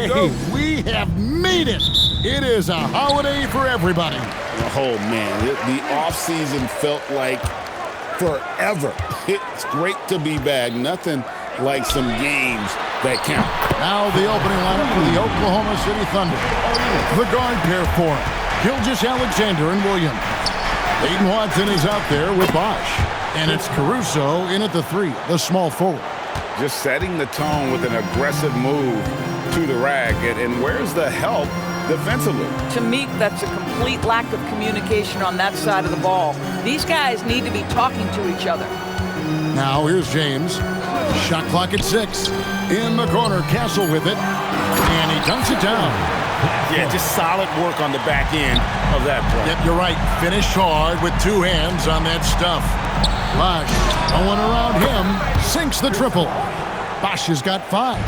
Hey, we have made it. It is a holiday for everybody. Oh, man, the offseason felt like forever. It's great to be back. Nothing like some games that count. Now the opening lineup for the Oklahoma City Thunder. The guard pair for it. Gilgeous-Alexander and Williams. Aiden Watson is out there with Bosch. And it's Caruso in at the 3, the small forward. Just setting the tone with an aggressive move to the rack. And where's the help defensively? To me, that's a complete lack of communication on that side of the ball. These guys need to be talking to each other. Now here's James. Shot clock at 6. In the corner, Castle with it. And he dunks it down. Yeah, just solid work on the back end of that play. Yep, you're right. Finished hard with 2 hands on that stuff. Bosch, no one around him, sinks the triple. Bosch has got 5.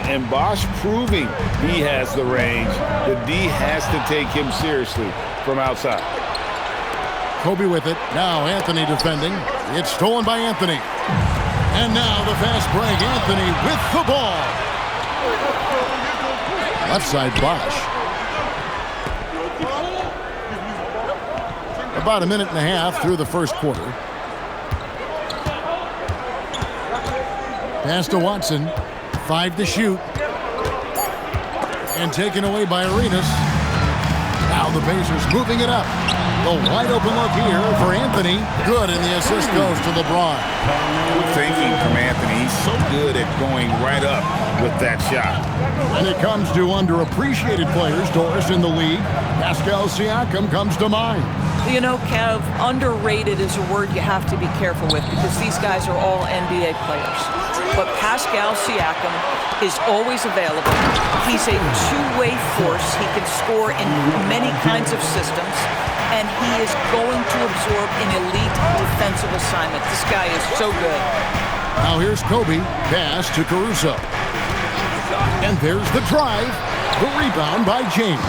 And Bosch proving he has the range. The D has to take him seriously from outside. Kobe with it. Now Anthony defending. It's stolen by Anthony. And now the fast break. Anthony with the ball. Left side Bosch. About a minute and a half through the first quarter. Pass to Watson. 5 to shoot. And taken away by Arenas. Now the Pacers moving it up. The wide open look here for Anthony. Good, and the assist goes to LeBron. Good thinking from Anthony. He's so good at going right up with that shot. When it comes to underappreciated players, Doris, in the league, Pascal Siakam comes to mind. You know, Kev, underrated is a word you have to be careful with because these guys are all NBA players. But Pascal Siakam is always available. He's a two-way force. He can score in many kinds of systems, and he is going to absorb an elite defensive assignment. This guy is so good. Now here's Kobe. Pass to Caruso. And there's the drive. The rebound by James.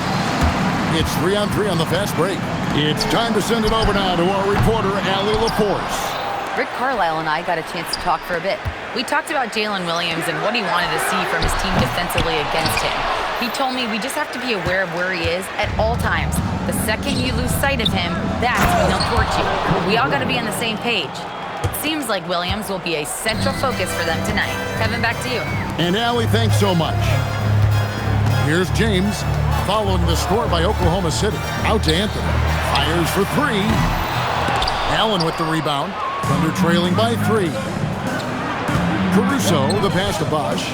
It's 3-on-3 on the fast break. It's time to send it over now to our reporter, Allie LaForce. Rick Carlisle and I got a chance to talk for a bit. We talked about Jalen Williams and what he wanted to see from his team defensively against him. He told me we just have to be aware of where he is at all times. The second you lose sight of him, that's when he'll torch you. We all got to be on the same page. It seems like Williams will be a central focus for them tonight. Kevin, back to you. And Allie, thanks so much. Here's James, following the score by Oklahoma City. Out to Anthony. Fires for 3. Allen with the rebound. Thunder trailing by 3. Caruso, the pass to Bosch.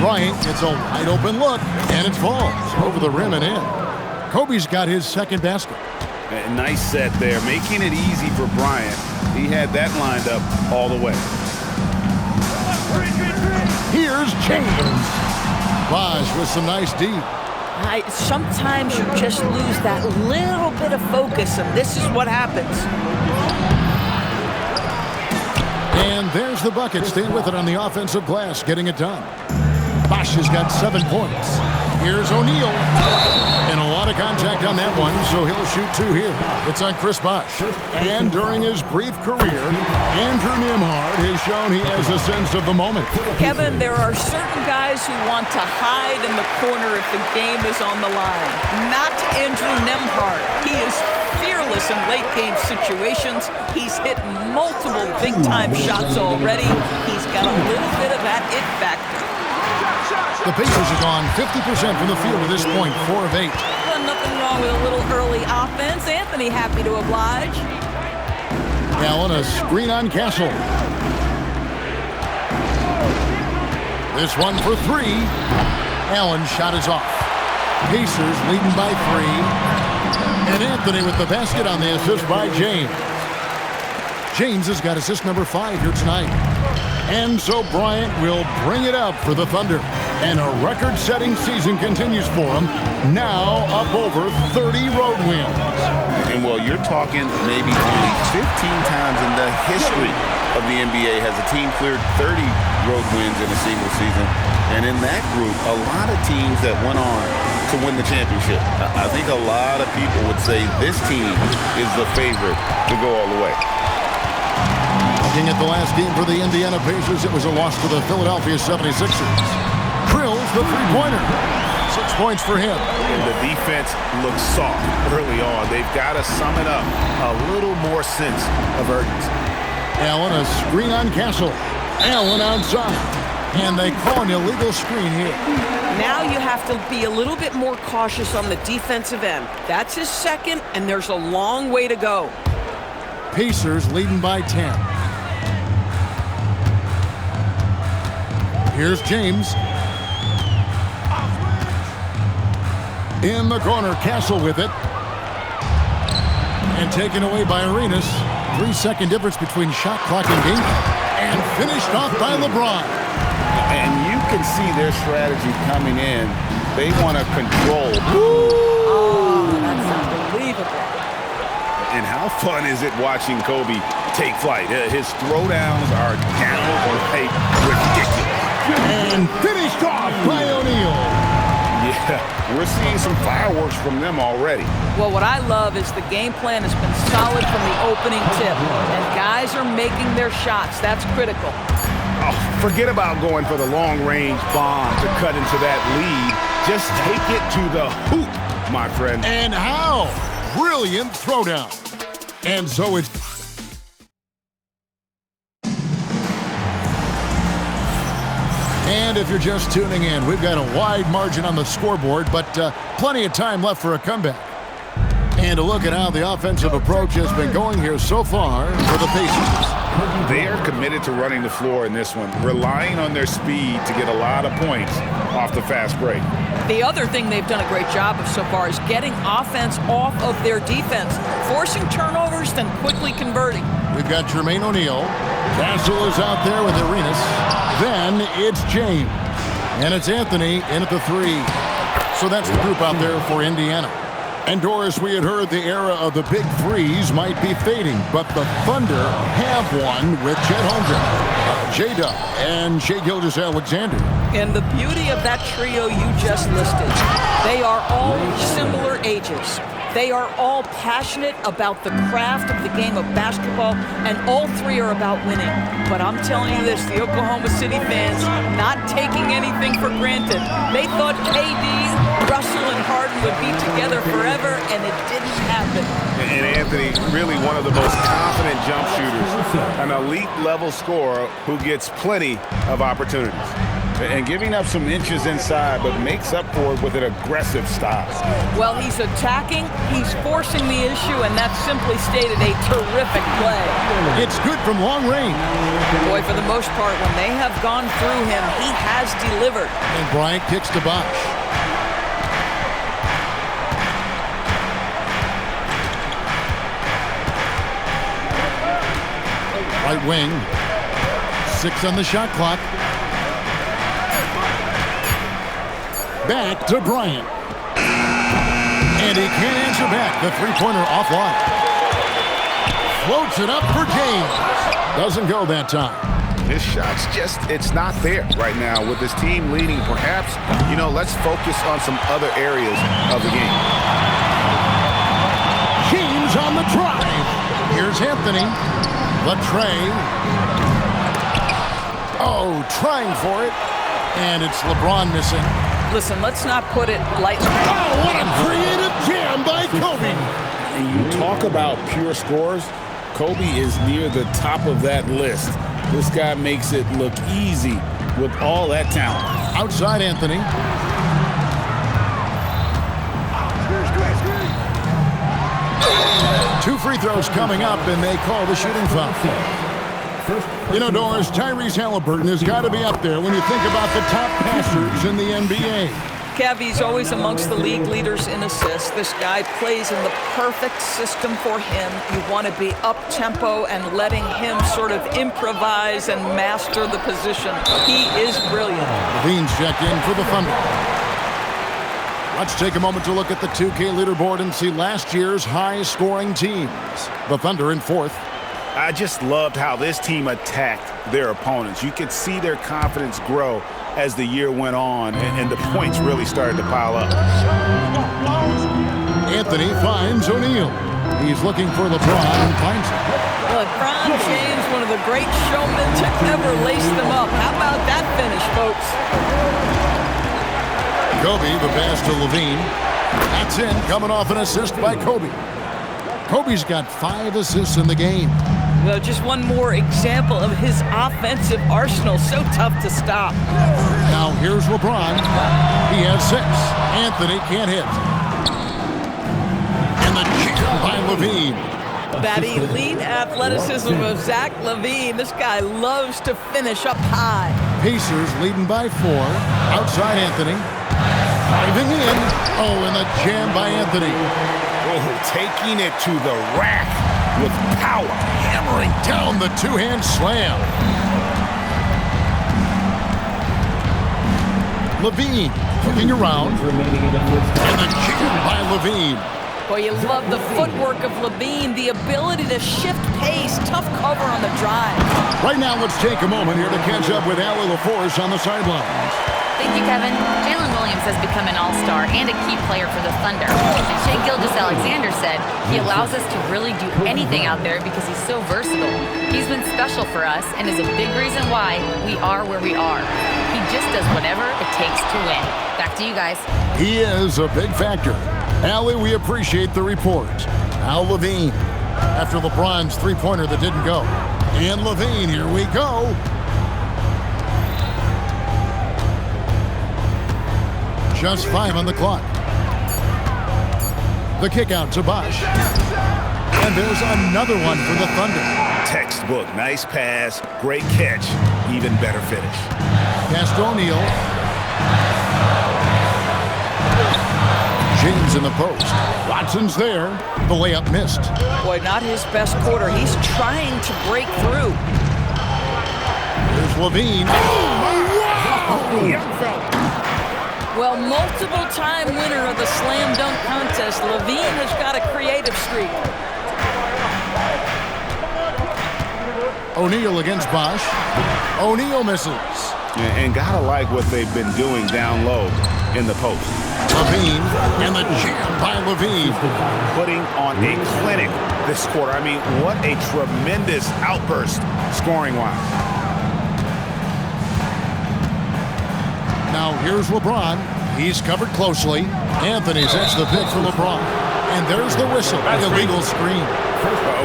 Bryant gets a wide open look, and it falls over the rim and in. Kobe's got his second basket. A nice set there, making it easy for Bryant. He had that lined up all the way. Here's James. Bosch with some nice D. Sometimes you just lose that little bit of focus, and this is what happens. And there's the bucket. Staying with it on the offensive glass, getting it done. Bosch has got 7 points. Here's O'Neal. And a lot of contact on that one, so he'll shoot 2 here. It's on Chris Bosch. And during his brief career, Andrew Nembhard has shown he has a sense of the moment. Kevin, there are certain guys who want to hide in the corner if the game is on the line. Not Andrew Nembhard. He is fearless in late-game situations. He's hit multiple big-time shots already. He's got a little bit of that it factor. The Pacers have gone 50% from the field at this point, 4 of 8. Well, nothing wrong with a little early offense. Anthony happy to oblige. Allen, a screen on Castle. This one for 3. Allen's shot is off. Pacers leading by 3. And Anthony with the basket on the assist by James. James has got assist number 5 here tonight. And so Bryant will bring it up for the Thunder. And a record-setting season continues for him. Now up over 30 road wins. And well, you're talking maybe only 15 times in the history of the NBA has a team cleared 30 road wins in a single season. And in that group, a lot of teams that went on to win the championship. I think a lot of people would say this team is the favorite to go all the way. Looking at the last game for the Indiana Pacers, it was a loss to the Philadelphia 76ers. Krill the three-pointer. 6 points for him. And the defense looks soft early on. They've got to sum it up a little more sense of urgency. Allen, a screen on Castle. Allen outside. And they call an illegal screen here. Now you have to be a little bit more cautious on the defensive end. That's his second, and there's a long way to go. Pacers leading by 10. Here's James. In the corner, Castle with it. And taken away by Arenas. 3-second difference between shot clock and game. And finished off by LeBron. And you can see their strategy coming in. They want to control. Oh, that's unbelievable. And how fun is it watching Kobe take flight? His throwdowns are downright ridiculous. And finished off by O'Neal. Yeah, we're seeing some fireworks from them already. Well, what I love is the game plan has been solid from the opening tip. And guys are making their shots. That's critical. Oh, forget about going for the long-range bomb to cut into that lead. Just take it to the hoop, my friend. And how? Brilliant throwdown. And so it's... And if you're just tuning in, we've got a wide margin on the scoreboard, but plenty of time left for a comeback. And a look at how the offensive approach has been going here so far for the Pacers. They are committed to running the floor in this one, relying on their speed to get a lot of points off the fast break. The other thing they've done a great job of so far is getting offense off of their defense, forcing turnovers, then quickly converting. We've got Jermaine O'Neal. Castle is out there with Arenas. Then it's James. And it's Anthony in at the three. So that's the group out there for Indiana. And Doris, we had heard the era of the big threes might be fading, but the Thunder have one with Chet Holmgren, J-Dub, and Shai Gilgeous-Alexander. And the beauty of that trio you just listed, they are all similar ages. They are all passionate about the craft of the game of basketball, and all three are about winning. But I'm telling you this, the Oklahoma City fans not taking anything for granted. They thought KD, Russell, and Harden would be together forever, and it didn't happen. And Anthony, really one of the most confident jump shooters, an elite-level scorer who gets plenty of opportunities. And giving up some inches inside, but makes up for it with an aggressive style. Well, he's attacking, he's forcing the issue, and that's simply stated a terrific play. It's good from long range. Boy, for the most part, when they have gone through him, he has delivered. And Bryant kicks to Bosh. Right wing. 6 on the shot clock. Back to Bryant. And he can't answer back. The three-pointer offline. Floats it up for James. Doesn't go that time. His shot's just, it's not there right now with his team leading. Perhaps, let's focus on some other areas of the game. James on the drive. Here's Anthony. The tray. Oh, trying for it. And it's LeBron missing. Listen, let's not put it lightly. Oh, what a creative jam by Kobe. And you talk about pure scores, Kobe is near the top of that list. This guy makes it look easy with all that talent. Outside Anthony. Two free throws coming up, and they call the shooting foul. Doris, Tyrese Halliburton has got to be up there when you think about the top passers in the NBA. Kev, he's always amongst the league leaders in assists. This guy plays in the perfect system for him. You want to be up-tempo and letting him sort of improvise and master the position. He is brilliant. Levine's check in for the Thunder. Let's take a moment to look at the 2K leaderboard and see last year's high-scoring teams. The Thunder in 4th. I just loved how this team attacked their opponents. You could see their confidence grow as the year went on, and the points really started to pile up. Anthony finds O'Neal. He's looking for LeBron and finds him. LeBron James, one of the great showmen to ever lace them up. How about that finish, folks? Kobe, the pass to Levine. That's in, coming off an assist by Kobe. Kobe's got 5 assists in the game. Well, just one more example of his offensive arsenal. So tough to stop. Now here's LeBron. He has 6. Anthony can't hit. And the jam by Levine. That elite athleticism of Zach LaVine. This guy loves to finish up high. Pacers leading by 4. Outside Anthony. Driving in. Oh, and the jam by Anthony. Oh, taking it to the rack with power. Hammering down the two-hand slam. Levine looking around. And the jam by Levine. Boy, you love the footwork of Levine, the ability to shift pace, tough cover on the drive. Right now, let's take a moment here to catch up with Allie LaForce on the sidelines. Thank you, Kevin. Jalen Williams has become an all-star and a key player for the Thunder. And Shai Gilgeous-Alexander said he allows us to really do anything out there because he's so versatile. He's been special for us and is a big reason why we are where we are. He just does whatever it takes to win. Back to you guys. He is a big factor. Allie, we appreciate the report. Al Levine, after LeBron's three-pointer that didn't go. And Levine, here we go. Just 5 on the clock. The kick out to Bosh. And there's another one for the Thunder. Textbook. Nice pass. Great catch. Even better finish. Pass to O'Neal. James in the post. Watson's there. The layup missed. Boy, not his best quarter. He's trying to break through. Here's Levine. Well, multiple-time winner of the slam dunk contest, Levine has got a creative streak. O'Neal against Bosh. O'Neal misses. And gotta like what they've been doing down low in the post. Levine and the jam by Levine. Putting on a clinic this quarter. I mean, what a tremendous outburst scoring-wise. Now here's LeBron. He's covered closely. Anthony sets the pick for LeBron. And there's the whistle. Illegal screen.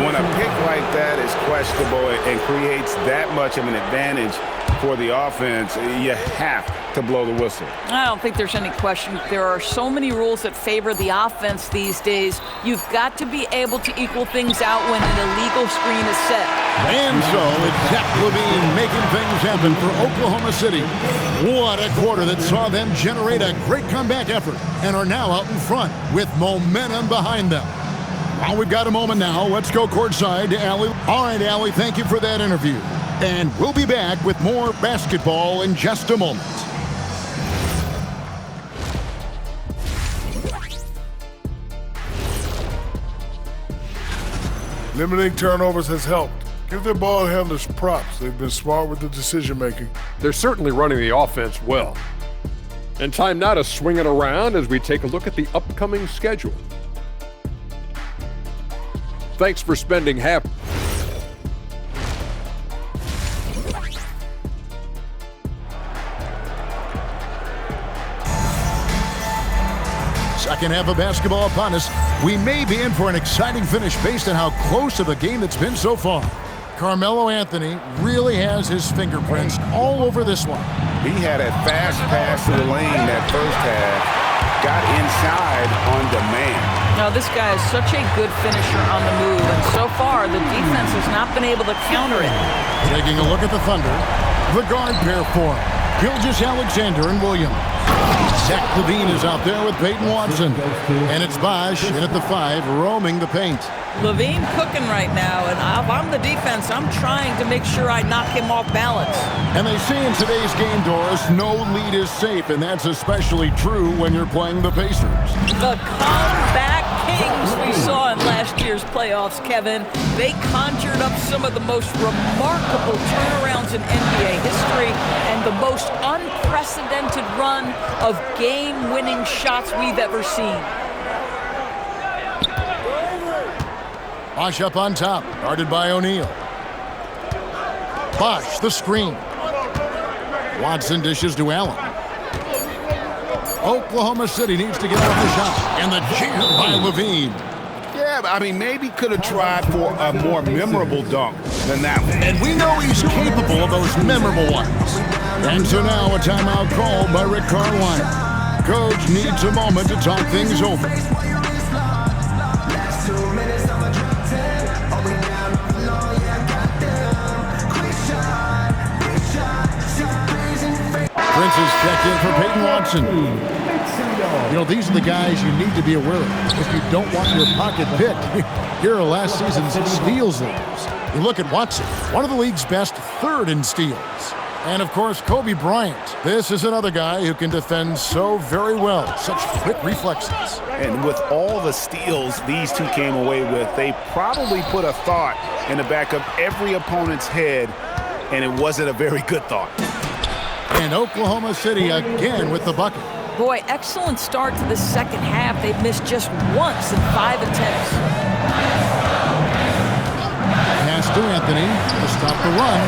When a pick like that is questionable and creates that much of an advantage for the offense, you have to blow the whistle. I don't think there's any question. There are so many rules that favor the offense these days. You've got to be able to equal things out when an illegal screen is set. And so it's Zach LaVine making things happen for Oklahoma City. What a quarter that saw them generate a great comeback effort and are now out in front with momentum behind them. Well, we've got a moment now. Let's go courtside to Allie. All right, Allie, thank you for that interview. And we'll be back with more basketball in just a moment. Limiting turnovers has helped. Give their ball handlers props. They've been smart with the decision-making. They're certainly running the offense well. And time now to swing it around as we take a look at the upcoming schedule. Thanks for spending half. Second half of basketball upon us. We may be in for an exciting finish based on how close to the game it's been so far. Carmelo Anthony really has his fingerprints all over this one. He had a fast pass to the lane that first half. Got inside on demand. Now, this guy is such a good finisher on the move, and so far, the defense has not been able to counter it. Taking a look at the Thunder, the guard pair for him, Gilgeous-Alexander and Williams. Zach LaVine is out there with Peyton Watson. And it's Bosh in at the 5, roaming the paint. LaVine cooking right now, and if I'm the defense, I'm trying to make sure I knock him off balance. And they say in today's game, Doris, no lead is safe, and that's especially true when you're playing the Pacers. The comeback kings we saw in last year's playoffs, Kevin. They conjured up some of the most remarkable turnarounds in NBA history and the most unprecedented run of game-winning shots we've ever seen. Bosh up on top, guarded by O'Neal. Bosh, the screen. Watson dishes to Allen. Oklahoma City needs to get off the shot. And the jam by Levine. Yeah, I mean, maybe could have tried for a more memorable dunk than that one. And we know he's capable of those memorable ones. And so now a timeout called by Rick Carlisle. Coach needs a moment to talk things over. Prince is checked in for Peyton Watson. You know, these are the guys you need to be aware of if you don't want your pocket picked. Here are last season's steals leaders. You look at Watson, one of the league's best, third in steals. And, of course, Kobe Bryant. This is another guy who can defend so very well. Such quick reflexes. And with all the steals these two came away with, they probably put a thought in the back of every opponent's head, and it wasn't a very good thought. And Oklahoma City again with the bucket. Boy, excellent start to the second half. They've missed just once in 5 attempts. Pass to Anthony to stop the run.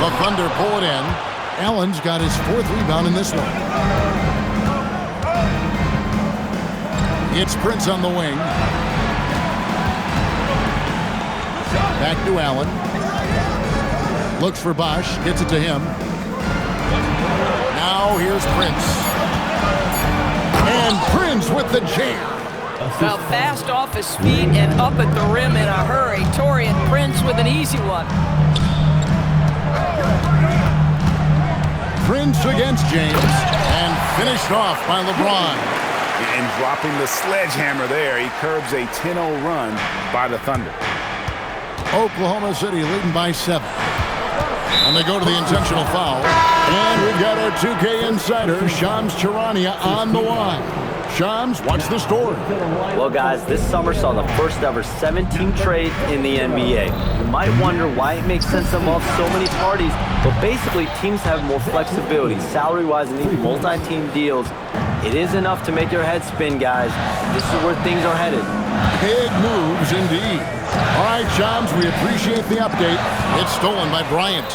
The Thunder pull it in. Allen's got his 4th rebound in this one. It's Prince on the wing. Back to Allen. Looks for Bosch. Gets it to him. Now here's Prince. And Prince with the jam. Well, fast off his feet and up at the rim in a hurry. Taurean Prince with an easy one. Prince against James. And finished off by LeBron. And dropping the sledgehammer there, he curbs a 10-0 run by the Thunder. Oklahoma City leading by 7. And they go to the intentional foul. And we've got our 2K insider, Shams Charania, on the line. Shams, what's the story? Well, guys, this summer saw the first ever 17 trades in the NBA. You might wonder why it makes sense to involve so many parties, but basically teams have more flexibility, salary-wise, in these multi-team deals. It is enough to make your head spin, guys. This is where things are headed. Big moves indeed. All right, Shams, we appreciate the update. It's stolen by Bryant.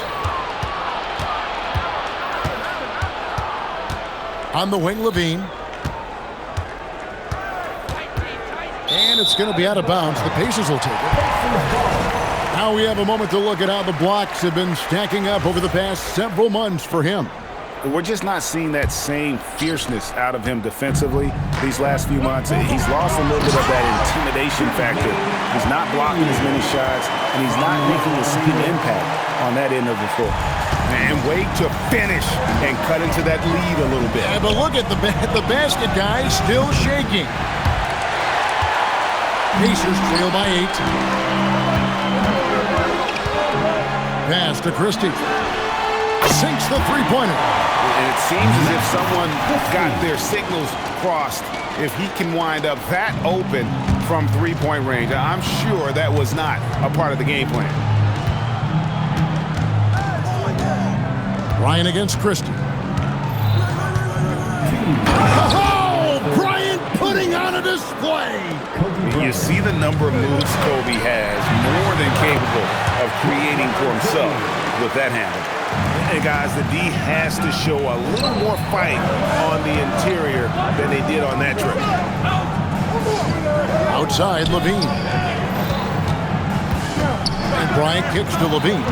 On the wing, Levine. And it's going to be out of bounds. The Pacers will take it. Now we have a moment to look at how the blocks have been stacking up over the past several months for him. We're just not seeing that same fierceness out of him defensively these last few months. He's lost a little bit of that intimidation factor. He's not blocking as many shots, and he's not making the same impact on that end of the floor. And wait to finish and cut into that lead a little bit. Yeah, but look at the basket guy still shaking. Pacers trail by 8. Pass to Christie. Sinks the three-pointer. And it seems as if someone got their signals crossed. If he can wind up that open from three-point range, I'm sure that was not a part of the game plan. Ryan against Christie. Oh, Bryant putting on a display. You see the number of moves Kobe has, more than capable of creating for himself with that handle. And guys, the D has to show a little more fight on the interior than they did on that trip. Outside, Levine. And Bryant kicks to Levine.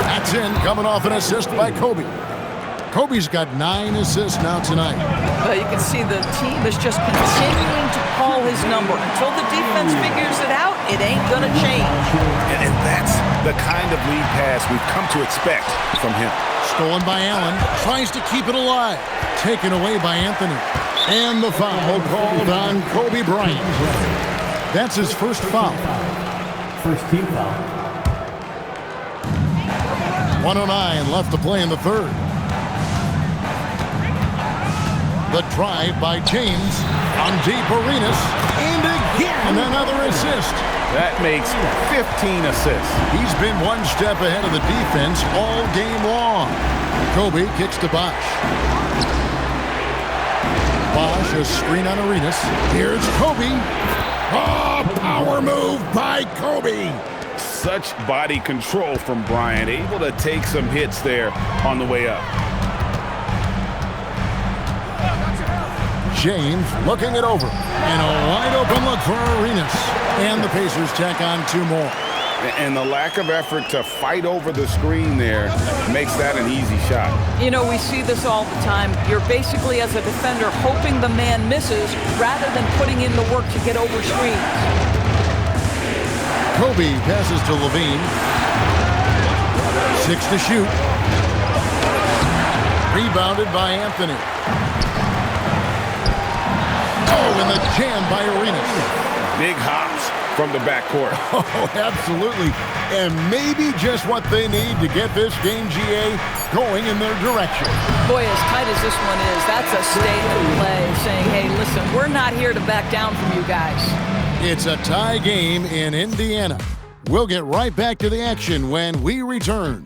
That's in, coming off an assist by Kobe. Kobe's got 9 assists now tonight. You can see the team is just continuing to call his number. Until the defense figures it out, it ain't going to change. And that's the kind of lead pass we've come to expect from him. Stolen by Allen. Tries to keep it alive. Taken away by Anthony. And the foul called on Kobe Bryant. That's his first foul. First team foul. 1:09 left to play in the third. The drive by James on deep Arenas. And again, another assist. That makes 15 assists. He's been one step ahead of the defense all game long. Kobe kicks to Bosch. Bosch, a screen on Arenas. Here's Kobe. Oh, power move by Kobe. Such body control from Bryant, able to take some hits there on the way up. James looking it over. And a wide open look for Arenas. And the Pacers tack on 2 more. And the lack of effort to fight over the screen there makes that an easy shot. You know, we see this all the time. You're basically, as a defender, hoping the man misses rather than putting in the work to get over screens. Kobe passes to Levine. 6 to shoot. Rebounded by Anthony. Oh, and the jam by Arenas. Big hops from the backcourt. Oh, absolutely. And maybe just what they need to get this game, GA, going in their direction. Boy, as tight as this one is, that's a statement play saying, hey, listen, we're not here to back down from you guys. It's a tie game in Indiana. We'll get right back to the action when we return.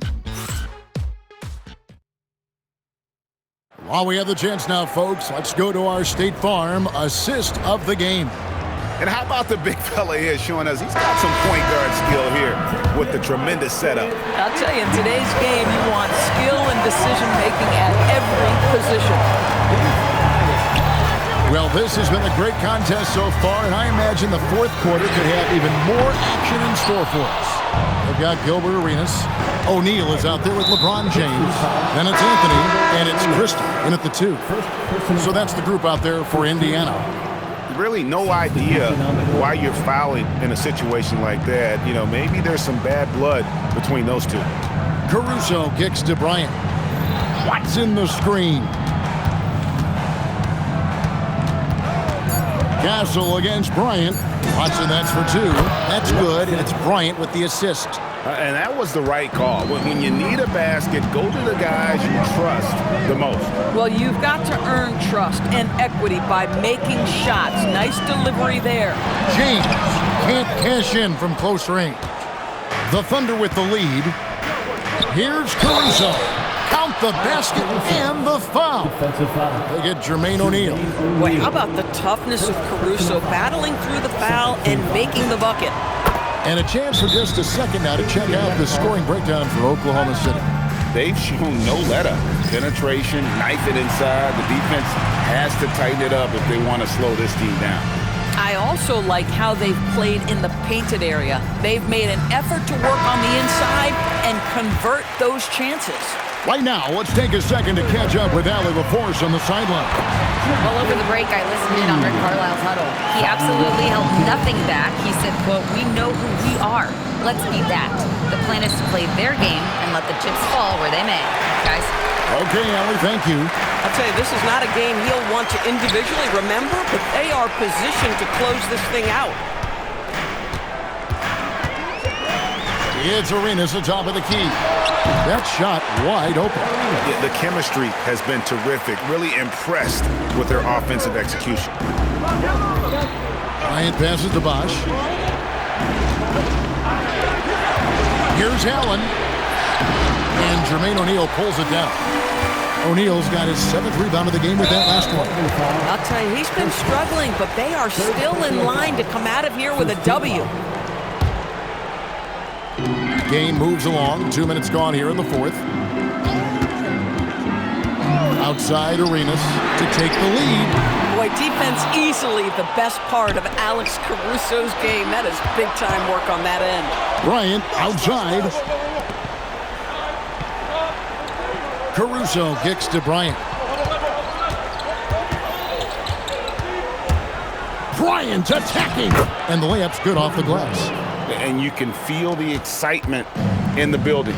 While we have the chance now, folks, let's go to our State Farm assist of the game. And how about the big fella here showing us he's got some point guard skill here with the tremendous setup. I'll tell you, in today's game, you want skill and decision-making at every position. Well, this has been a great contest so far, and I imagine the 4th quarter could have even more action in store for us. They've got Gilbert Arenas. O'Neal is out there with LeBron James. Then it's Anthony, and it's Crystal in at the 2. So that's the group out there for Indiana. Really no idea why you're fouling in a situation like that. You know, maybe there's some bad blood between those two. Caruso kicks to Bryant. Watson the screen. Castle against Bryant. Watson, that's for 2. That's good, and it's Bryant with the assist. And that was the right call. When you need a basket, go to the guys you trust the most. Well, you've got to earn trust and equity by making shots. Nice delivery there. James can't cash in from close range. The Thunder with the lead. Here's Caruso. Count the basket and the foul. Defensive foul. They get Jermaine O'Neal. Boy, how about the toughness of Caruso battling through the foul and making the bucket? And a chance for just a second now to check out the scoring breakdown for Oklahoma City. They've shown no let-up. Penetration, knife it inside. The defense has to tighten it up if they want to slow this team down. I also like how they've played in the painted area. They've made an effort to work on the inside and convert those chances. Right now, let's take a second to catch up with Allie LaForce on the sideline. Well, over the break, I listened in on Rick Carlisle's huddle. He absolutely held nothing back. He said, quote, "We know who we are. Let's be that. The plan is to play their game and let the chips fall where they may." Guys? Okay, Allie, thank you. I'll tell you, this is not a game he'll want to individually remember, but they are positioned to close this thing out. It's Arenas atop of the key. That shot wide open. Yeah, the chemistry has been terrific. Really impressed with their offensive execution. Bryant passes to Bosch. Here's Allen. And Jermaine O'Neal pulls it down. O'Neal's got his 7th rebound of the game with that last one. I'll tell you, he's been struggling, but they are still in line to come out of here with a W. Game moves along. 2 minutes gone here in the 4th. Outside Arenas to take the lead. Boy, defense easily the best part of Alex Caruso's game. That is big-time work on that end. Bryant outside. Caruso kicks to Bryant. Bryant attacking. And the layup's good off the glass. And you can feel the excitement in the building.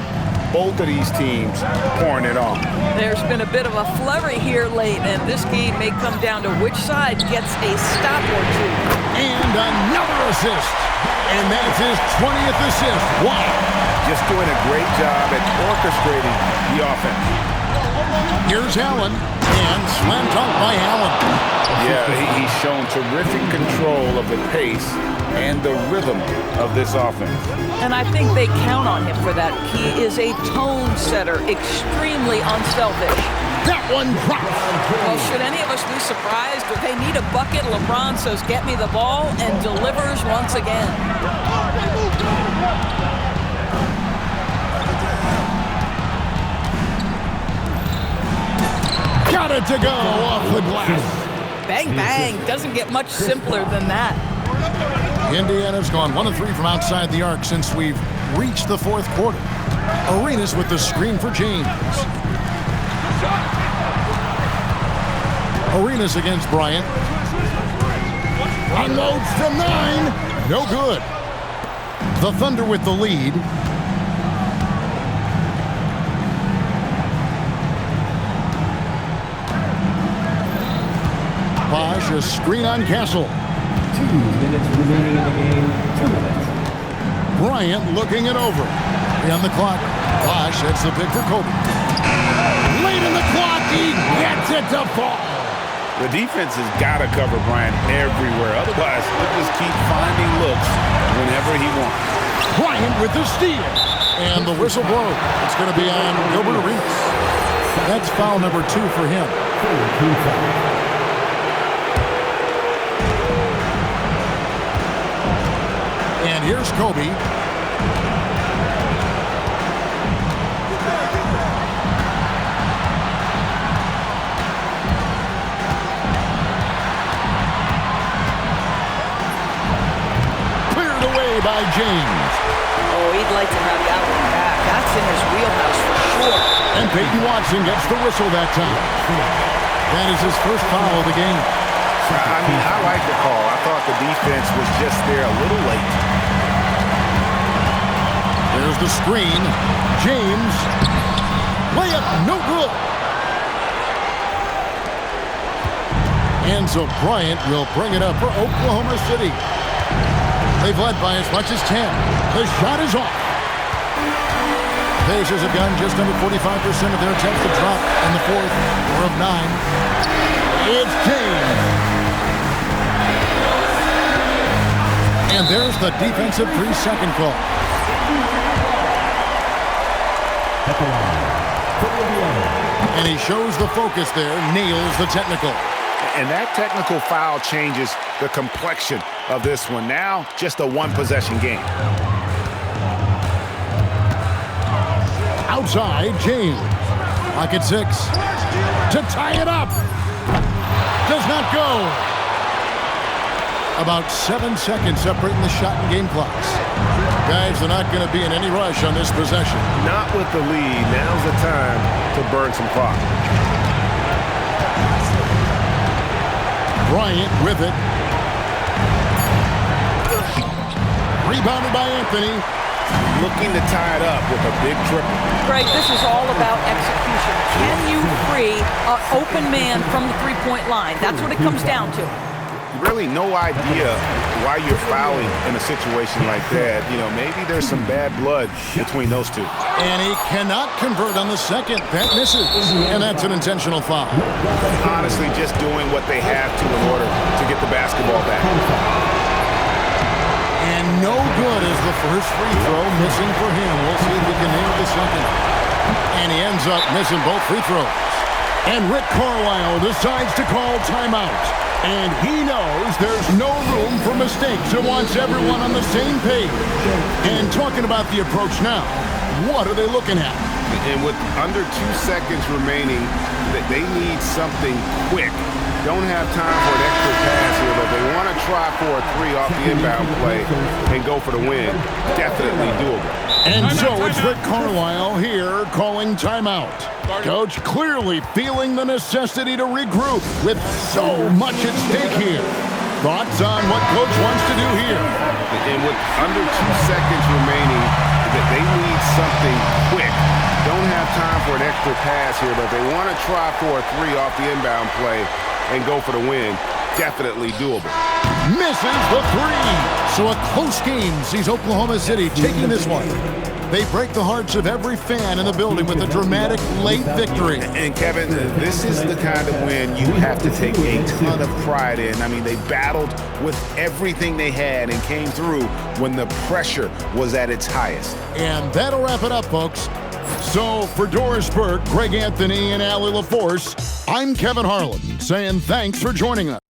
Both of these teams pouring it on. There's been a bit of a flurry here late, and this game may come down to which side gets a stop or 2. And another assist. And that's his 20th assist. Wow. Just doing a great job at orchestrating the offense. Here's Allen. And slam dunk by Allen. Yeah, he's shown terrific control of the pace and the rhythm of this offense. And I think they count on him for that. He is a tone setter, extremely unselfish. That one drops. Well, should any of us be surprised if they need a bucket? LeBron says, "Get me the ball," and delivers once again. Got it to go off the glass. Bang, bang. Doesn't get much simpler than that. Indiana's gone 1 of 3 from outside the arc since we've reached the fourth quarter. Arenas with the screen for James. Arenas against Bryant. Unloads from 9. No good. The Thunder with the lead. Bosch, a screen on Castle. 2 minutes remaining in the game. 2 minutes. Bryant looking it over. On the clock. Bosch hits the pick for Kobe. Late in the clock, he gets it to fall. The defense has got to cover Bryant everywhere. Otherwise, he'll just keep finding looks whenever he wants. Bryant with the steal. And the whistle blows. It's going to be on Gilbert Arenas. That's foul number 2 for him. And here's Kobe. Cleared away by James. Oh, he'd like to have that one back. That's in his wheelhouse for sure. And Peyton Watson gets the whistle that time. That is his first foul of the game. I mean, I like the call. I thought the defense was just there a little late. There's the screen. James. Layup, no good. And so Bryant will bring it up for Oklahoma City. They've led by as much as 10. The shot is off. Pacers have gotten just under 45% of their attempts to drop in the fourth, 4 of 9. It's James. And there's the defensive 3-second call. And he shows the focus there, nails the technical. And that technical foul changes the complexion of this one. Now, just a one-possession game. Outside, James. Pocket 6. To tie it up. Does not go. About 7 seconds separating the shot and game clocks. Guys, they're not going to be in any rush on this possession. Not with the lead. Now's the time to burn some clock. Bryant with it. Rebounded by Anthony. Looking to tie it up with a big triple. Greg, this is all about execution. Can you free an open man from the three-point line? That's what it comes down to. Really no idea why you're fouling in a situation like that. You know, maybe there's some bad blood between those two. And he cannot convert on the second. That misses. And that's an intentional foul. Honestly, just doing what they have to in order to get the basketball back. And no good is the first free throw missing for him. We'll see if he can nail the second. And he ends up missing both free throws. And Rick Carlisle decides to call timeout. And he knows there's no room for mistakes and wants everyone on the same page. And talking about the approach now, what are they looking at? And with under 2 seconds remaining, they need something quick. Don't have time for an extra pass here, but they want to try for a 3 off the inbound play and go for the win. Definitely doable. And so it's Rick Carlisle here calling timeout. Coach clearly feeling the necessity to regroup with so much at stake here. Thoughts on what Coach wants to do here? And with under 2 seconds remaining, they need something quick. Don't have time for an extra pass here, but they want to try for a 3 off the inbound play and go for the win. Definitely doable. Misses the 3. So a close game sees Oklahoma City taking this one. They break the hearts of every fan in the building with a dramatic late victory. And Kevin, this is the kind of win you have to take a ton of pride in. I mean, they battled with everything they had and came through when the pressure was at its highest. And that'll wrap it up, folks. So for Doris Burke, Greg Anthony, and Allie LaForce, I'm Kevin Harlan saying thanks for joining us.